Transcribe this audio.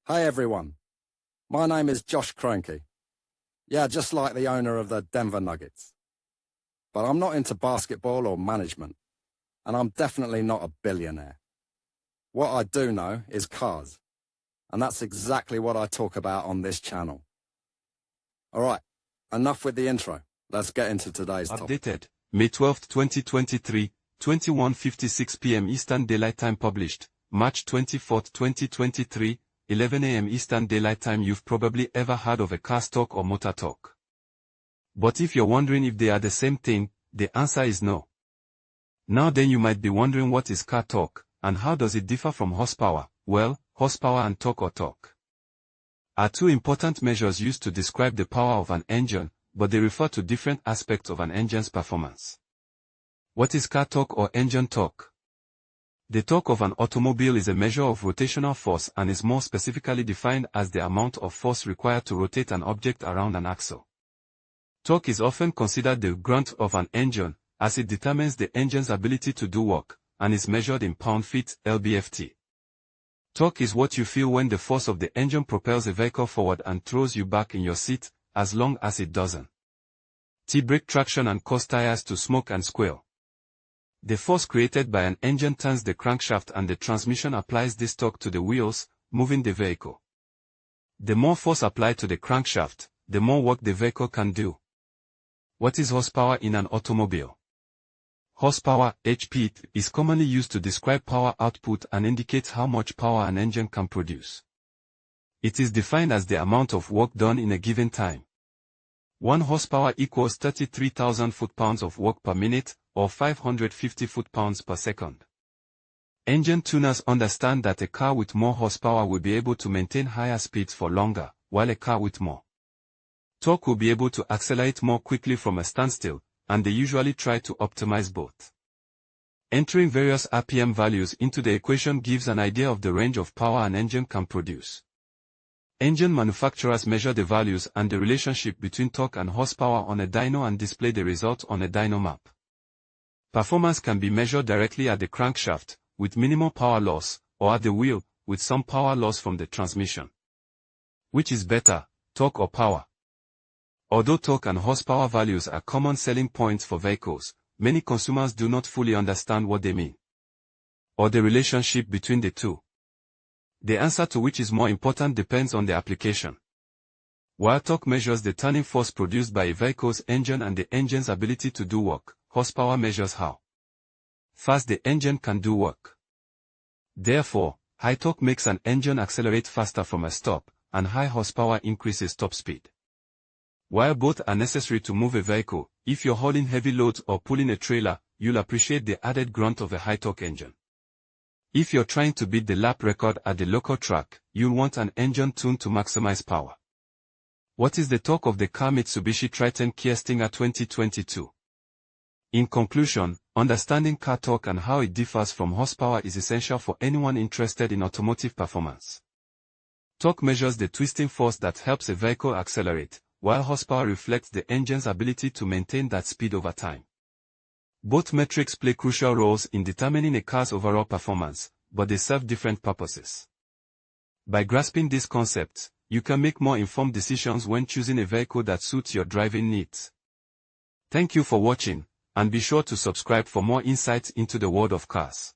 Hey everyone, my name is Josh Kroenke. Yeah, just like the owner of the Denver Nuggets. But I'm not into basketball or management, and I'm definitely not a billionaire. What I do know is cars, and that's exactly what I talk about on this channel. Alright, enough with the intro. Let's get into today's topic. Updated, May 12, 2023, 21:56 p.m. Eastern Daylight Time. Published, March 24, 2023, 11 a.m. Eastern Daylight Time. You've probably ever heard of a car talk or motor talk. But if you're wondering if they are the same thing, the answer is no. Now then, you might be wondering, what is car talk, and how does it differ from horsepower? Well, horsepower and torque or torque are two important measures used to describe the power of an engine, but they refer to different aspects of an engine's performance. What is car torque or engine torque? The torque of an automobile is a measure of rotational force and is more specifically defined as the amount of force required to rotate an object around an axle. Torque is often considered the grunt of an engine, as it determines the engine's ability to do work, and is measured in pound-feet, lb/ft. Torque is what you feel when the force of the engine propels a vehicle forward and throws you back in your seat, as long as it doesn't brake traction and cause tires to smoke and squeal. The force created by an engine turns the crankshaft, and the transmission applies this torque to the wheels, moving the vehicle. The more force applied to the crankshaft, the more work the vehicle can do. What is horsepower in an automobile? Horsepower, HP, is commonly used to describe power output and indicates how much power an engine can produce. It is defined as the amount of work done in a given time. 1 horsepower equals 33,000 foot-pounds of work per minute, or 550 foot-pounds per second. Engine tuners understand that a car with more horsepower will be able to maintain higher speeds for longer, while a car with more torque will be able to accelerate more quickly from a standstill, and they usually try to optimize both. Entering various RPM values into the equation gives an idea of the range of power an engine can produce. Engine manufacturers measure the values and the relationship between torque and horsepower on a dyno and display the results on a dyno map. Performance can be measured directly at the crankshaft, with minimal power loss, or at the wheel, with some power loss from the transmission. Which is better, torque or power? Although torque and horsepower values are common selling points for vehicles, many consumers do not fully understand what they mean, or the relationship between the two. The answer to which is more important depends on the application. While torque measures the turning force produced by a vehicle's engine and the engine's ability to do work, horsepower measures how fast the engine can do work. Therefore, high torque makes an engine accelerate faster from a stop, and high horsepower increases top speed. While both are necessary to move a vehicle, if you're hauling heavy loads or pulling a trailer, you'll appreciate the added grunt of a high torque engine. If you're trying to beat the lap record at the local track, you'll want an engine tuned to maximize power. What is the torque of the car Mitsubishi Triton Kia Stinger 2022? In conclusion, understanding car torque and how it differs from horsepower is essential for anyone interested in automotive performance. Torque measures the twisting force that helps a vehicle accelerate, while horsepower reflects the engine's ability to maintain that speed over time. Both metrics play crucial roles in determining a car's overall performance, but they serve different purposes. By grasping these concepts, you can make more informed decisions when choosing a vehicle that suits your driving needs. Thank you for watching, and be sure to subscribe for more insights into the world of cars.